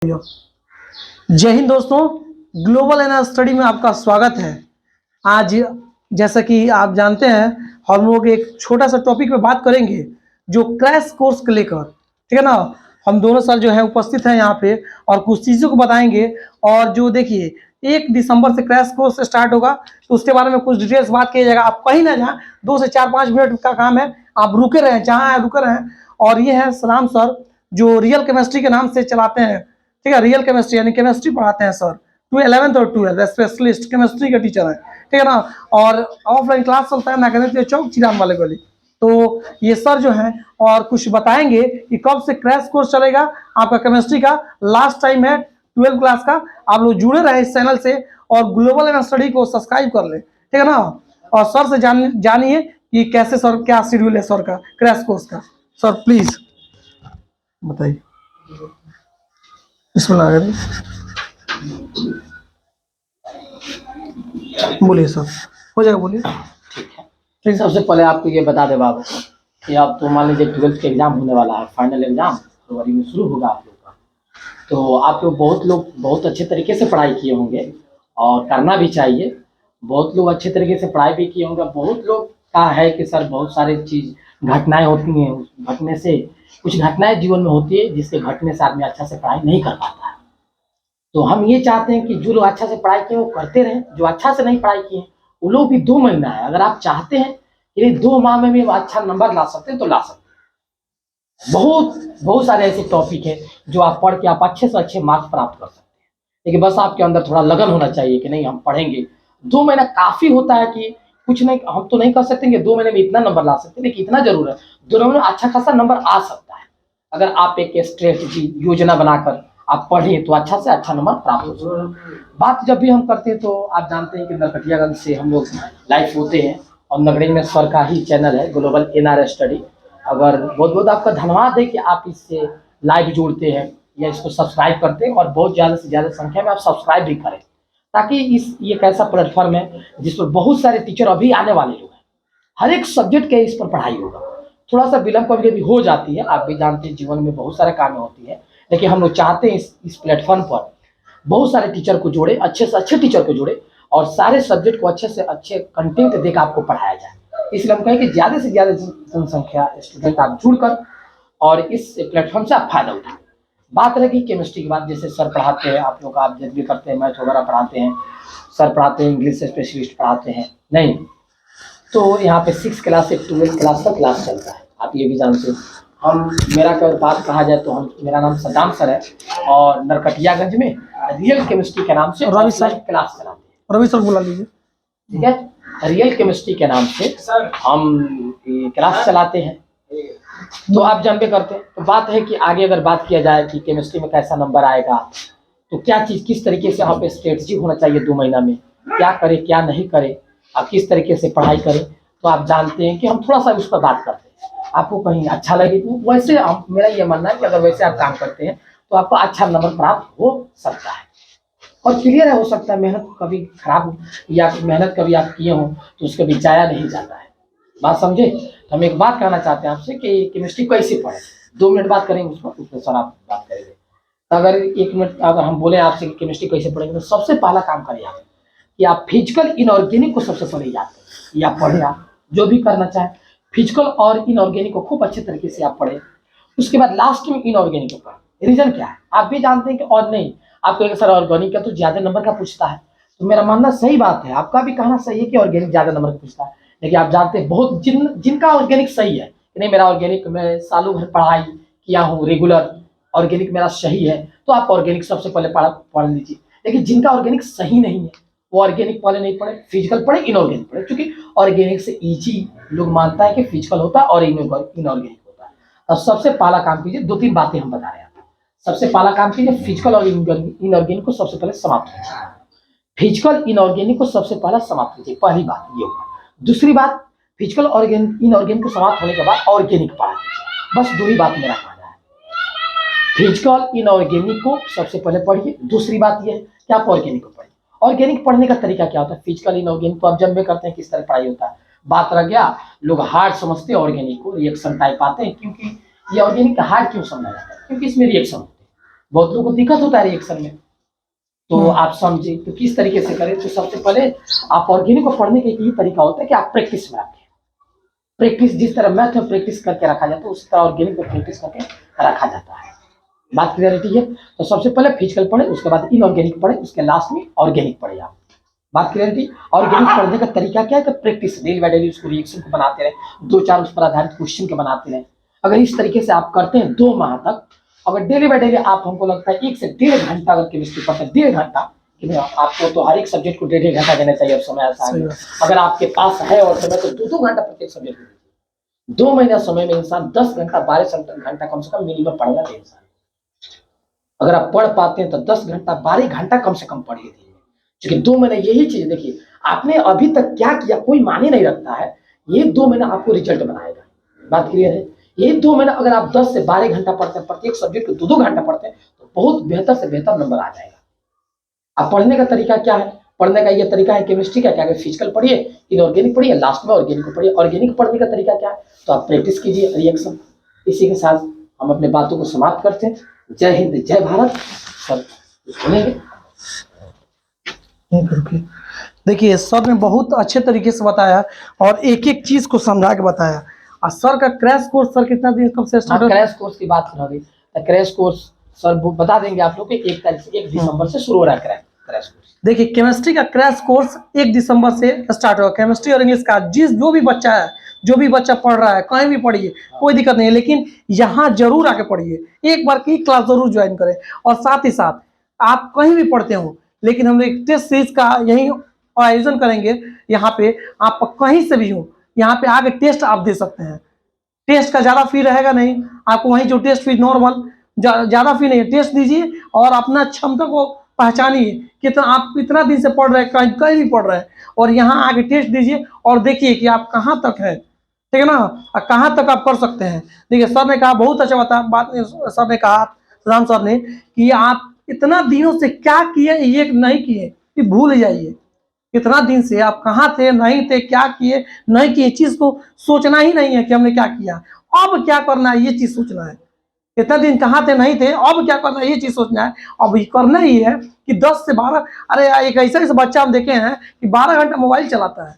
जय हिंद दोस्तों, global NR study में आपका स्वागत है। आज जैसा कि आप जानते हैं, हम लोग एक छोटा सा टॉपिक पे बात करेंगे जो क्रैश कोर्स को लेकर, ठीक है ना। हम दोनों सर जो है उपस्थित हैं यहाँ पे और कुछ चीज़ों को बताएंगे। और जो देखिए 1 दिसंबर से क्रैश कोर्स स्टार्ट होगा, तो उसके बारे में कुछ डिटेल्स बात किया जाएगा। आप कहीं ना जाएं, 2 से 4-5 मिनट का काम है, आप रुके रहें जहाँ रुके रहें। और ये है सलाम सर, जो रियल केमिस्ट्री के नाम से चलाते हैं, ठीक है। रियल केमिस्ट्री यानी केमिस्ट्री पढ़ाते हैं सर, 11th और 12th स्पेशलिस्ट केमिस्ट्री के टीचर हैं, ठीक है ना। और ऑफलाइन क्लास चलता है मैकेनिकल चौक चिराम वाले गली। तो ये सर जो हैं और कुछ बताएंगे कि कब से क्रैश कोर्स चलेगा आपका केमिस्ट्री का। लास्ट टाइम है 12th क्लास का। आप लोग जुड़े रहे इस चैनल से और ग्लोबल एनआर स्टडी को सब्सक्राइब कर ले, ठीक है ना। और सर से जानिए कि कैसे सर, क्या शेड्यूल है सर का क्रैश कोर्स का। सर प्लीज बताइए। बोलिए सर, हो जाएगा, बोलिए। ठीक, सबसे पहले आपको ये बता दे बाबू कि अब तो मान लीजिए 12th का एग्जाम होने वाला है, फाइनल एग्जाम फरवरी में शुरू होगा आप लोग का। तो आप लोग बहुत अच्छे तरीके से पढ़ाई किए होंगे और करना भी चाहिए। बहुत लोग अच्छे तरीके से पढ़ाई भी किए होंगे। बहुत लोग का है कि सर बहुत सारी चीज़ घटनाएं होती हैं, उस घटने से कुछ घटनाएं जीवन में होती है जिसके घटने से आदमी अच्छा से पढ़ाई नहीं कर पाता है। तो हम ये चाहते हैं कि जो लोग अच्छा से पढ़ाई किए वो करते रहें, जो अच्छा से नहीं पढ़ाई किए वो लोग भी 2 महीना है, अगर आप चाहते हैं कि 2 माह में भी अच्छा नंबर ला सकते हैं तो ला सकते हैं। बहुत सारे ऐसे टॉपिक है जो आप पढ़ के आप अच्छे से अच्छे मार्क्स प्राप्त कर सकते हैं। लेकिन बस आपके अंदर थोड़ा लगन होना चाहिए कि नहीं हम पढ़ेंगे। 2 महीना काफ़ी होता है कि कुछ नहीं, हम तो नहीं कर सकते कि 2 महीने में इतना नंबर ला सकते, लेकिन इतना जरूर है 2 महीने में अच्छा खासा नंबर आ सकता है। अगर आप एक स्ट्रेटजी योजना बनाकर आप पढ़ें तो अच्छा से अच्छा नंबर प्राप्त हो सकता है। बात जब भी हम करते हैं तो आप जानते हैं कि नरकटियागंज से हम लोग लाइव होते हैं और नगड़ी में सर का ही चैनल है ग्लोबल एनआर स्टडी। अगर बहुत बहुत आपका धन्यवाद है कि आप इससे लाइव जुड़ते हैं या इसको सब्सक्राइब करते हैं और बहुत ज़्यादा से ज़्यादा संख्या में आप सब्सक्राइब भी करें, ताकि ये एक ऐसा प्लेटफॉर्म है जिस पर बहुत सारे टीचर अभी आने वाले लोग हैं। हर एक सब्जेक्ट के इस पर पढ़ाई होगा। थोड़ा सा विलम्ब कभी कभी हो जाती है, आप भी जानते हैं जीवन में बहुत सारे काम होती है, लेकिन हम लोग चाहते हैं इस प्लेटफॉर्म पर बहुत सारे टीचर को जोड़े, अच्छे से अच्छे टीचर को जोड़े और सारे सब्जेक्ट को अच्छे से अच्छे कंटेंट देकर आपको पढ़ाया जाए। इसलिए हम कहें कि ज़्यादा से ज़्यादा जनसंख्या स्टूडेंट आप जुड़कर और इस प्लेटफॉर्म से आप फायदा उठाएं। बात रही केमिस्ट्री की बात, जैसे सर पढ़ाते हैं, आप लोग आप जब भी करते हैं मैथ वगैरह पढ़ाते हैं, सर पढ़ाते हैं, इंग्लिश स्पेशलिस्ट पढ़ाते हैं नहीं, तो यहाँ पे 6 क्लास से 12th क्लास का क्लास चलता है, आप ये भी जानते हैं। मेरा अगर बात कहा जाए तो मेरा नाम सद्दाम सर है और नरकटियागंज में रियल केमिस्ट्री के नाम से रवि सर क्लास चलाते हैं। रवि सर बुला लीजिए, ठीक है। रियल केमिस्ट्री के नाम से हम क्लास चलाते हैं, तो आप जानते करते हैं। तो बात है कि आगे अगर बात किया जाए कि केमिस्ट्री में कैसा नंबर आएगा, तो क्या चीज़ किस तरीके से यहाँ पे स्ट्रेटजी होना चाहिए 2 महीना में, क्या करें क्या नहीं करें, आप किस तरीके से पढ़ाई करें, तो आप जानते हैं कि हम थोड़ा सा उस पर बात करते हैं। आपको कहीं अच्छा लगे तो वैसे मेरा ये मानना है कि अगर वैसे आप काम करते हैं तो आपको अच्छा नंबर प्राप्त हो सकता है और क्लियर हो सकता है। मेहनत कभी खराब या मेहनत कभी आप किए हो तो उसका भी जाया नहीं जाता है। बात समझे। तो हम एक बात कहना चाहते हैं आपसे कि केमिस्ट्री कैसे पढ़े, 2 मिनट बात करेंगे उसमें सर आप बात करेंगे। तो अगर 1 मिनट अगर हम बोले आपसे कि केमिस्ट्री कैसे पढ़ेंगे, तो सबसे पहला काम करिए आप कि आप फिजिकल इनऑर्गेनिक को सबसे पहले याद करें या पढ़ें। आप जो भी करना चाहें फिजिकल और इनऑर्गेनिक को खूब अच्छे तरीके से आप पढ़ें। उसके बाद लास्ट में इनऑर्गेनिक को पढ़ें। रीजन क्या है आप भी जानते हैं कि और नहीं, आपको एक सर ऑर्गेनिक का तो ज़्यादा नंबर का पूछता है, तो मेरा मानना सही बात है, आपका भी कहना सही है कि ऑर्गेनिक ज़्यादा नंबर का पूछता है। लेकिन आप जानते हैं बहुत जिनका ऑर्गेनिक सही है कि नहीं, मेरा ऑर्गेनिक मैं सालों भर पढ़ाई किया हूँ, रेगुलर ऑर्गेनिक मेरा सही है, तो आप ऑर्गेनिक सबसे पहले पढ़ लीजिए। लेकिन जिनका ऑर्गेनिक सही नहीं है वो ऑर्गेनिक पहले नहीं पढ़े, फिजिकल पढ़े, इनऑर्गेनिक पढ़े, क्योंकि ऑर्गेनिक से ईजी लोग मानता है कि फिजिकल होता है और इनऑर्गेनिक होता है। अब सबसे पहला काम कीजिए, 2-3 बातें हम बता रहे हैं। सबसे पहला काम कीजिए फिजिकल और इनऑर्गेनिक को सबसे पहले समाप्त कीजिए। फिजिकल इनऑर्गेनिक को सबसे पहला समाप्त कीजिए, पहली बात ये होगा। दूसरी बात, फिजिकल और इनऑर्गेनिक को समाप्त होने के बाद ऑर्गेनिक पढ़ा कीजिए। बस 2 ही बात मेरा कहना है, फिजिकल इनऑर्गेनिक को सबसे पहले पढ़िए। दूसरी बात यह है कि आप ऑर्गेनिक को पढ़िए। ऑर्गेनिक पढ़ने का तरीका क्या होता है, फिजिकल इनऑर्गेनिक तो आप जब भी करते हैं किस तरह पढ़ाई होता है। बात रह गया, लोग हार्ड समझते हैं ऑर्गेनिक को, रिएक्शन टाइप आते हैं, क्योंकि ये ऑर्गेनिक का हार्ड क्यों समझा जाता है, क्योंकि इसमें रिएक्शन होते हैं। बहुत लोगों को दिक्कत होता है रिएक्शन में। तो आप समझे तो किस तरीके से करें। तो सबसे पहले आप ऑर्गेनिक को पढ़ने का एक ही तरीका होता है कि आप प्रैक्टिस में रखें। प्रैक्टिस जिस तरह मैथ में प्रैक्टिस करके रखा जाता है उस तरह ऑर्गेनिक में प्रैक्टिस करके रखा जाता है। बात क्लियरिटी है। तो सबसे पहले फिजिकल पढ़े, उसके बाद इनऑर्गेनिक पढ़े, उसके लास्ट में ऑर्गेनिक पढ़े आप। बात क्लियरिटी। ऑर्गेनिक पढ़ने का तरीका क्या है कि प्रैक्टिस डेली बाय डेली उसको रिएक्शन को बनाते रहे, 2-4 उस पर आधारित क्वेश्चन के बनाते रहे। अगर इस तरीके से आप करते हैं 2 माह तक, अगर डेली बाय डेली आप, हमको लगता है 1 से 1.5 घंटा अगर केमिस्ट्री पढ़ते हैं, 1.5 घंटा, कि आपको तो हर एक सब्जेक्ट को 1.5 घंटा देना चाहिए। अब समय ऐसा है अगर आपके पास है और समय, तो 2-2 घंटा प्रत्येक सब्जेक्ट में दीजिए। 2 महीना समय में इंसान 10 घंटा 12 घंटा कम से कम मिनिमम पढ़ना चाहिए इंसान। अगर आप पढ़ पाते हैं तो 10 घंटा 12 घंटा कम से कम पढ़िए दिन में। क्योंकि 2 महीने यही चीज देखिए, आपने अभी तक क्या किया कोई माने नहीं रखता है। ये 2 महीना आपको रिजल्ट बनाएगा। बात क्लियर है। ये 2 महीना अगर आप 10 से 12 घंटा पढ़ते हैं, प्रत्येक सब्जेक्ट को 2-2 घंटा पढ़ते हैं, तो बहुत बेहतर से बेहतर नंबर आ जाएगा। अब पढ़ने का तरीका क्या है? पढ़ने का ये तरीका है केमिस्ट्री का क्या है, फिजिकल पढ़िए, इनऑर्गेनिक पढ़िए, लास्ट में ऑर्गेनिक को पढ़िए। ऑर्गेनिक पढ़ने का तरीका क्या है? तो आप प्रैक्टिस कीजिए रिएक्शन। इसी के साथ हम अपने बातों को समाप्त करते हैं। जय हिंद, जय भारत। सब सुनेंगे। देखिए सर ने बहुत अच्छे तरीके से बताया और एक एक चीज को समझा के बताया। और सर का क्रैश कोर्स सर कितना दिन कब से स्टार्ट होगा? क्रैश कोर्स की बात कर रही। क्रैश कोर्स सर बता देंगे आप लोग कि 1 तारीख से 1 दिसंबर से शुरू हो रहा है क्रैश कोर्स। देखिए केमिस्ट्री का क्रैश कोर्स 1 दिसंबर से स्टार्ट होगा। केमिस्ट्री और इंग्लिश का जो भी बच्चा है, जो भी बच्चा पढ़ रहा है, कहीं भी पढ़िए, कोई दिक्कत नहीं है, लेकिन यहाँ जरूर आके पढ़िए, एक बार की क्लास जरूर ज्वाइन करें। और साथ ही साथ आप कहीं भी पढ़ते हो, लेकिन हम एक टेस्ट सीरीज का यही आयोजन करेंगे। यहाँ पे आप कहीं से भी हो, यहाँ पे आके टेस्ट आप दे सकते हैं। टेस्ट का ज़्यादा फी रहेगा नहीं आपको, वहीं जो टेस्ट फी नॉर्मल, ज़्यादा फी नहीं है। टेस्ट दीजिए और अपना क्षमता को पहचानिए, कितना आप कितना दिन से पढ़ रहे हैं, कहीं कहीं भी पढ़ रहे हैं, और यहाँ आके टेस्ट दीजिए और देखिए कि आप कहाँ तक है, ठीक है ना, और कहाँ तक आप कर सकते हैं। देखिए सर ने कहा, बहुत अच्छा बात सर ने कहा, राम सर ने, कि आप इतना दिनों से क्या किए, ये नहीं किए कि भूल जाइए। कितना दिन से आप कहाँ थे, नहीं थे, क्या किए नहीं किए, चीज़ को सोचना ही नहीं है कि हमने क्या किया, अब क्या करना है, ये चीज़ सोचना है। इतना दिन कहाँ थे, नहीं थे, अब क्या करना है, ये चीज़ सोचना है। अब ये करना ही है कि 10 से 12, अरे एक ऐसा बच्चा हम देखे हैं कि 12 घंटा मोबाइल चलाता है,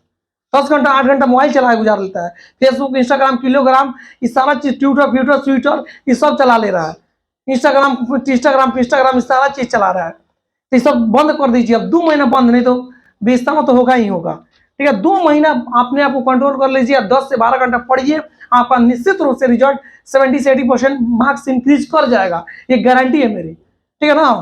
10 घंटा 8 घंटा मोबाइल चला गुजार लेता है। फेसबुक, इंस्टाग्राम, किलोग्राम, ये सारा चीज़, ट्विटर स्विटर, ये सब चला ले रहा है। इंस्टाग्राम ये सारा चीज़ चला रहा है। तो ये सब बंद कर दीजिए अब, 2 महीना बंद, नहीं तो बेचता तो होगा ही होगा। ठीक है, 2 महीना अपने आप को कंट्रोल कर लीजिए, 10 से 12 घंटा पढ़िए, आपका निश्चित रूप से रिजल्ट 70 से 80% मार्क्स इंक्रीज कर जाएगा, ये गारंटी है मेरी। ठीक है ना,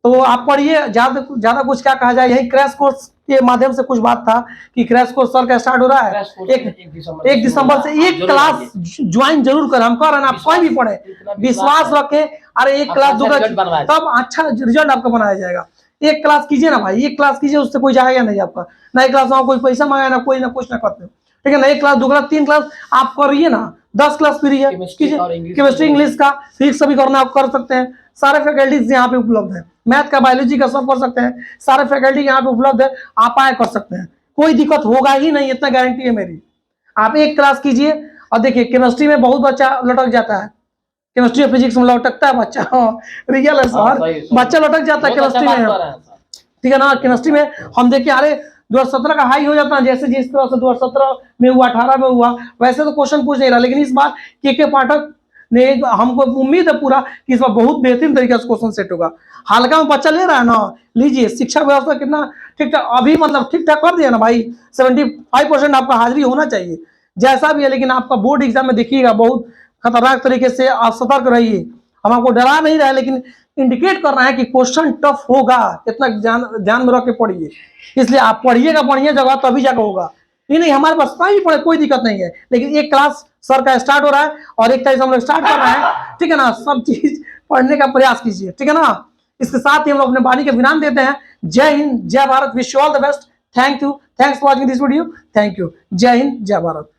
तो आप पढ़िए, ज़्यादा कुछ क्या कहा जाए, यही क्रैश कोर्स के माध्यम से कुछ बात था कि क्रैश कोर्स सर का स्टार्ट हो रहा है 1 दिसंबर से। एक क्लास ज्वाइन जरूर करें, हम कह रहे हैं, आप कोई भी पढ़े, विश्वास रखें। अरे एक क्लास दूंगा तब अच्छा रिजल्ट आपका बनाया जाएगा। एक क्लास कीजिए ना भाई, एक क्लास कीजिए, उससे कोई जाएगा नहीं आपका। ना एक क्लास में कोई पैसा मांगा, ना कोई, ना कुछ, ना करते। ठीक है ना, 1 क्लास 2 क्लास 3 क्लास आप करिए ना, 10 क्लास फ्री है कीजिए। केमिस्ट्री, इंग्लिश का, फिजिक्स सभी करना आप कर सकते हैं। सारे फैकल्टीज यहाँ पे उपलब्ध है, मैथ का, बायोलॉजी का सब कर सकते हैं, सारे फैकल्टी यहाँ पे उपलब्ध है, आप आए कर सकते हैं, कोई दिक्कत होगा ही नहीं, इतना गारंटी है मेरी। आप एक क्लास कीजिए और देखिए, केमिस्ट्री में बहुत बच्चा लटक जाता है, केमिस्ट्री और फिजिक्स में लटकता है बच्चा, रियल है सर, बच्चा लटक जाता है केमिस्ट्री में। ठीक है ना, केमिस्ट्री में हम देखिए, अरे 2017 का हाई हो जाता है, जैसे जिस तरह से 2017 में हुआ, 18 में हुआ, वैसे तो क्वेश्चन पूछ नहीं रहा, लेकिन इस बार के पाठक ने, हमको उम्मीद है पूरा कि इस बार बहुत बेहतरीन तरीके से क्वेश्चन सेट होगा। हल्का में बच्चा ले रहा है ना, लीजिए। शिक्षा व्यवस्था कितना ठीक ठाक, अभी मतलब ठीक ठाक कर दिया ना भाई, 75% आपका हाजिरी होना चाहिए, जैसा भी है। लेकिन आपका बोर्ड एग्जाम में देखिएगा, बहुत खतरनाक तरीके से आप सतर्क रहिए। हम आपको डरा नहीं रहे, लेकिन इंडिकेट कर रहे हैं कि क्वेश्चन टफ होगा, इतना ध्यान में रख के पढ़िए। इसलिए आप पढ़िएगा बढ़िया जगह, तभी जाकर होगा। नहीं हमारे पास कहीं पढ़े, कोई दिक्कत नहीं है, लेकिन एक क्लास सर का स्टार्ट हो रहा है और 1 तारीख से हम लोग स्टार्ट कर रहे हैं। ठीक है ना, सब चीज पढ़ने का प्रयास कीजिए। ठीक है ना, इसके साथ ही हम लोग अपने वाणी के विराम देते हैं। जय हिंद, जय Bharat, wish you all the best. Thank you, thanks for watching this video, thank you. जय हिंद, जय भारत।